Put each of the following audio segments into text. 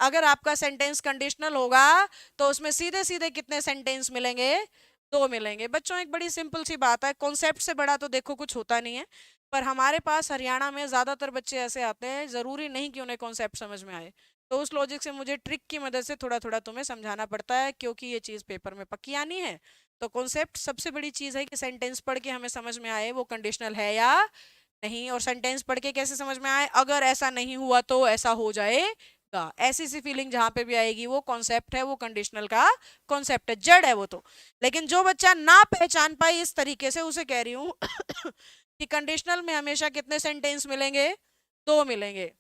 अगर आपका sentence conditional होगा तो उसमें सीधे सीधे कितने सेंटेंस मिलेंगे? 2 मिलेंगे। बच्चों एक बड़ी सिंपल सी बात है, कॉन्सेप्ट से बड़ा तो देखो कुछ होता नहीं है, पर हमारे पास हरियाणा में ज्यादातर बच्चे ऐसे आते हैं, जरूरी नहीं कि उन्हें कॉन्सेप्ट समझ में आए। तो उस लॉजिक से मुझे ट्रिक की मदद से थोड़ा थोड़ा तुम्हें समझाना पड़ता है, क्योंकि ये चीज पेपर में पक्की आनी है। तो कॉन्सेप्ट सबसे बड़ी चीज है कि सेंटेंस पढ़ के हमें समझ में आए वो कंडीशनल है या नहीं, और सेंटेंस पढ़ के कैसे समझ में आए, अगर ऐसा नहीं हुआ तो ऐसा हो जाएगा, ऐसी सी फीलिंग जहां पे भी आएगी वो कॉन्सेप्ट है, वो कंडीशनल का कॉन्सेप्ट है, जड़ है वो तो। लेकिन जो बच्चा ना पहचान पाए इस तरीके से, उसे कह रही हूँ कि कंडीशनल में हमेशा कितने सेंटेंस मिलेंगे? 2 मिलेंगे।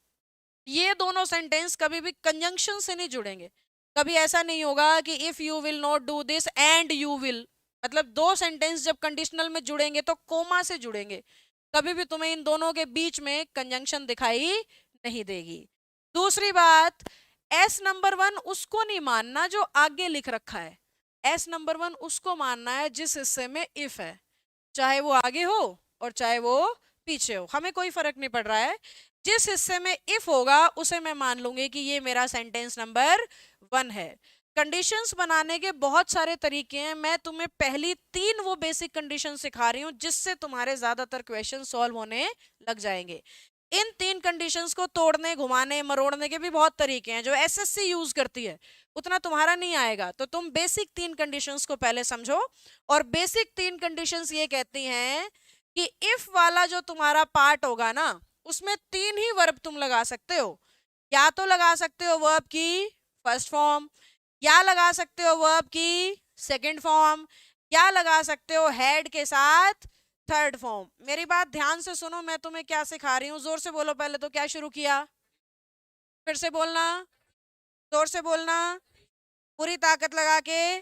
ये दोनों सेंटेंस कभी भी कंजंक्शन से नहीं जुड़ेंगे। कभी ऐसा नहीं होगा कि if you will not do this and you will, मतलब दो सेंटेंस जब कंडीशनल में जुड़ेंगे तो कोमा से जुड़ेंगे। कभी भी तुम्हें इन दोनों के बीच में कंजंक्शन दिखाई नहीं देगी। दूसरी बात, एस नंबर वन उसको नहीं मानना जो आगे लिख रखा है। एस नंबर वन उसको मानना है जिस हिस्से में इफ है, चाहे वो आगे हो और चाहे वो पीछे हो, हमें कोई फर्क नहीं पड़ रहा है। जिस हिस्से में इफ होगा उसे मैं मान लूंगी कि ये मेरा सेंटेंस नंबर 1 है। कंडीशंस बनाने के बहुत सारे तरीके हैं, मैं तुम्हें पहली 3 वो बेसिक कंडीशन सिखा रही हूँ जिससे तुम्हारे ज्यादातर क्वेश्चन सॉल्व होने लग जाएंगे। इन 3 कंडीशंस को तोड़ने घुमाने मरोड़ने के भी बहुत तरीके हैं, जो एसएससी यूज करती है उतना तुम्हारा नहीं आएगा। तो तुम बेसिक 3 कंडीशंस को पहले समझो। और बेसिक 3 कंडीशंस ये कहती हैं कि इफ वाला जो तुम्हारा पार्ट होगा ना, उसमें 3 ही वर्ब तुम लगा सकते हो। या तो लगा सकते हो वर्ब की फर्स्ट फॉर्म, या लगा सकते हो वर्ब की सेकंड फॉर्म, या लगा सकते हो हेड के साथ थर्ड फॉर्म। मेरी बात ध्यान से सुनो, मैं तुम्हें क्या सिखा रही हूँ, जोर से बोलो पहले तो, क्या शुरू किया? फिर से बोलना, जोर से बोलना, पूरी ताकत लगा के।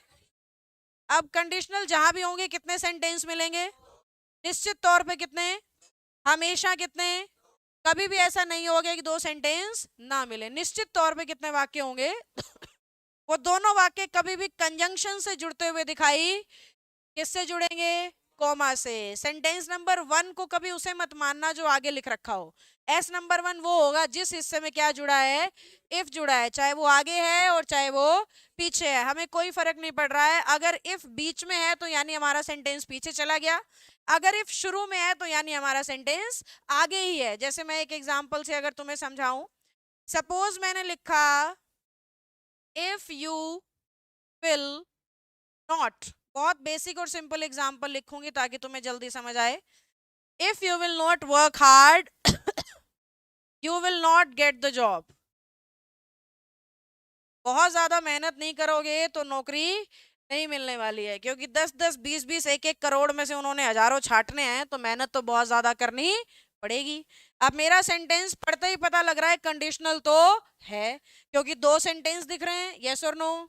अब कंडीशनल जहां भी होंगे कितने सेंटेंस मिलेंगे? निश्चित तौर पे कितने? हमेशा कितने? कभी भी ऐसा नहीं होगा कि 2 सेंटेंस ना मिले। निश्चित तौर पे कितने वाक्य होंगे? वो दोनों वाक्य कभी भी कंजंक्शन से जुड़ते हुए दिखाई, किससे जुड़ेंगे? कॉमा से। सेंटेंस नंबर 1 को कभी उसे मत मानना जो आगे लिख रखा हो। एस नंबर 1 वो होगा जिस हिस्से में क्या जुड़ा है? इफ जुड़ा है, चाहे वो आगे है और चाहे वो पीछे है, हमें कोई फर्क नहीं पड़ रहा है। अगर इफ बीच में है तो यानी हमारा सेंटेंस पीछे चला गया, अगर इफ शुरू में है तो यानी हमारा सेंटेंस आगे ही है। जैसे मैं एक एग्जांपल से अगर तुम्हें समझाऊं, सपोज मैंने लिखा इफ यू विल नॉट, बहुत बेसिक और सिंपल एग्जांपल लिखूंगी ताकि तुम्हें जल्दी समझ आए। If you will not work hard you will not get the job. बहुत ज्यादा मेहनत नहीं करोगे तो नौकरी नहीं मिलने वाली है, क्योंकि 10-10 20-20 1-1 करोड़ में से उन्होंने हजारों छांटने हैं, तो मेहनत तो बहुत ज्यादा करनी पड़ेगी। अब मेरा सेंटेंस पढ़ते ही पता लग रहा है कंडीशनल तो है, क्योंकि 2 सेंटेंस दिख रहे हैं, यस और नो?